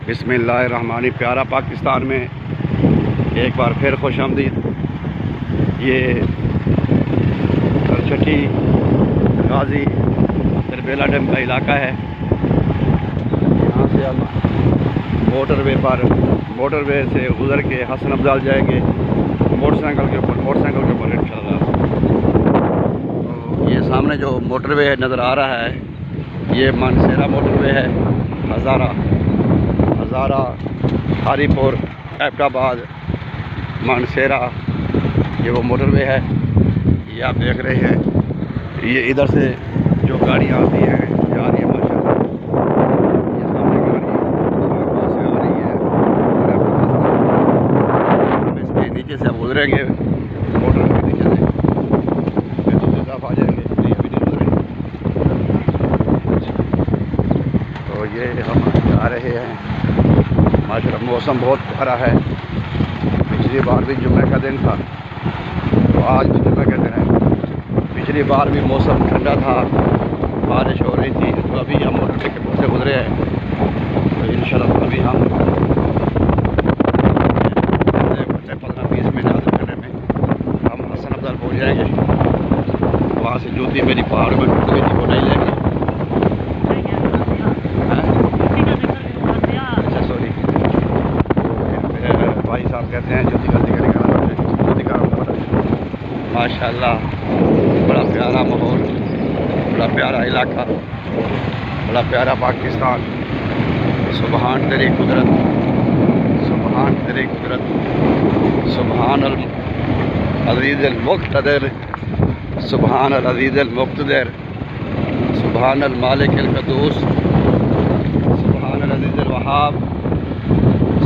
बिस्मिल्लाहिर्रहमानिर्रहीम। प्यारा पाकिस्तान में एक बार फिर खुशामदीद। ये करछठी गाजी तरबेला डैम का इलाका है। यहाँ से हम मोटरवे से गुज़र के हसन अफजाल जाएंगे मोटरसाइकिल के ऊपर इंशाल्लाह। तो ये सामने जो मोटरवे नज़र आ रहा है ये मानसेरा मोटरवे है। हज़ारा हारीपुर एबटाबाद मानसेरा ये वो मोटरवे है। ये आप देख रहे हैं। ये इधर से जो गाड़ियाँ आती हैं जा रही है माशाल्लाह। ये सामने गाड़ी से आ रही है। हम इसके नीचे से हम गुजरेंगे मोटरवे के नीचे से फिर दूसरी तरफ आ जाएंगे। अभी नहीं गुजरेंगे। तो ये हम जा रहे हैं। माशाल्लाह मौसम बहुत प्यारा है। पिछली बार भी जुम्मे का दिन था तो आज भी जुम्मे का दिन है। पिछली बार भी मौसम ठंडा था, बारिश हो रही थी। तो अभी हम मोटरवे के पास से गुजरे हैं। तो इंशाल्लाह अभी हम 15-20 मिनट आधे घंटे में हम हसन अफजाल पहुँच जाएंगे। वहाँ से जूती मेरी पहाड़ में टूट गई थी वो नहीं लेंगे। भाई साहब कहते हैं ज्योति का जिक्र करना माशाल्लाह। बड़ा प्यारा माहौल, बड़ा प्यारा इलाका, बड़ा प्यारा पाकिस्तान। सुभान तेरी कुदरत, सुभान तेरी कुदरत, सुभान अल अज़ीज़ अल मुक़्तदिर, सुभान अल अज़ीज़ अल मुक़्तदिर, सुभान अल मालिक अल क़ुद्दूस, सुभान अल अज़ीज़ अल वहाब,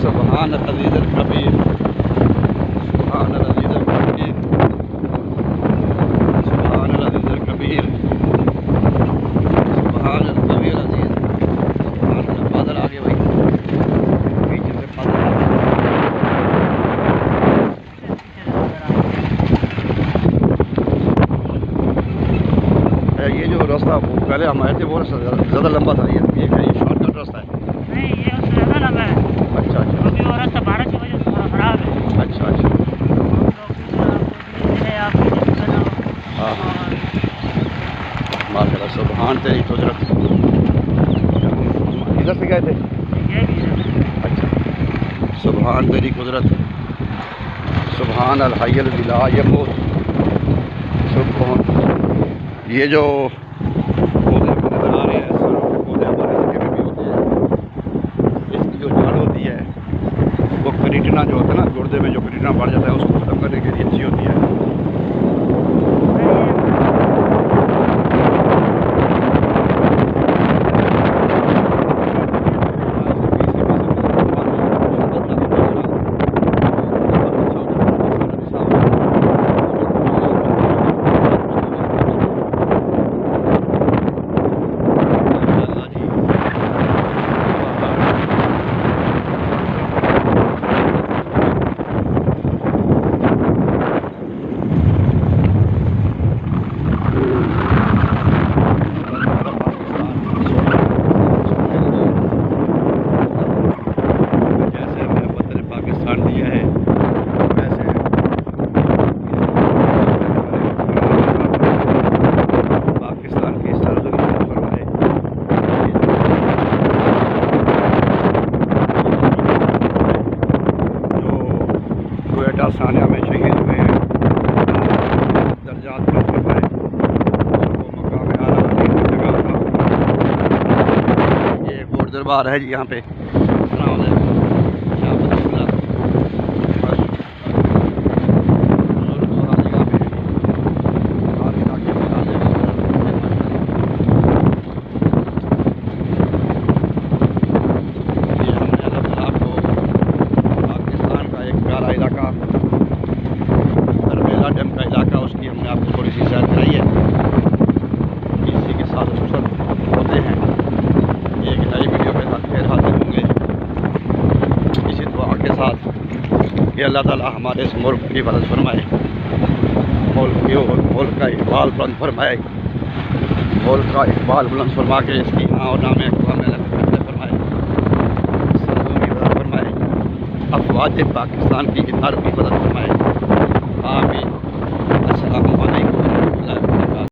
सुभान अल अज़ीज़ अल कबीर, सुभान अल अज़ीज़ अल हकीम, सुभान अल अज़ीज़ अल कबीर, सुभान अल कबीर अज़ीज़। सुभान अल्लाह। बादल आ गए भाई, पीछे से बादल आ गए। ये जो रास्ता पहले हम आए थे वो ज़्यादा लंबा था। ये शॉर्टकट रास्ता है। नहीं, ये उससे ज़्यादा लंबा है। अच्छा अभी वो रास्ता बारिश की वजह से थोड़ा खराब है। अच्छा हाँ माशाल्लाह। सुभान तेरी कुदरत। इधर से गए थे। अच्छा। सुभान तेरी कुदरत, सुभान अल हय्युल ला यमूत। सुभान। ये जो पौधे नजर आ रहे हैं पौधे हमारे इलाके में भी होते हैं। इसकी जो जड़ होती है वो करीटना जो होता है ना, गुर्दे में जो करीटना बढ़ जाता है उसको खत्म करने के लिए अच्छी होती है। सानिया में शहीद हुए हैं, दर्जात कम फरमाए और वो मकाम आला की जगह का। ये एक और दरबार है जी यहाँ पे। डैम का इलाका उसकी हमने आपको थोड़ी सी सैर कराई है। इसी के साथ होते हैं। एक नई वीडियो के साथ फिर हाजिर होंगे इसी दुआ के साथ कि अल्लाह ताला हमारे इस मुल्क की मदद फरमाए, मुल्क का इकबाल बुलंद फरमाए, मुल्क का इकबाल बुलंद फरमा के इसकी हाँ और नाम फरमाए। वाजिब पाकिस्तान की अरबी मदद फरमाए।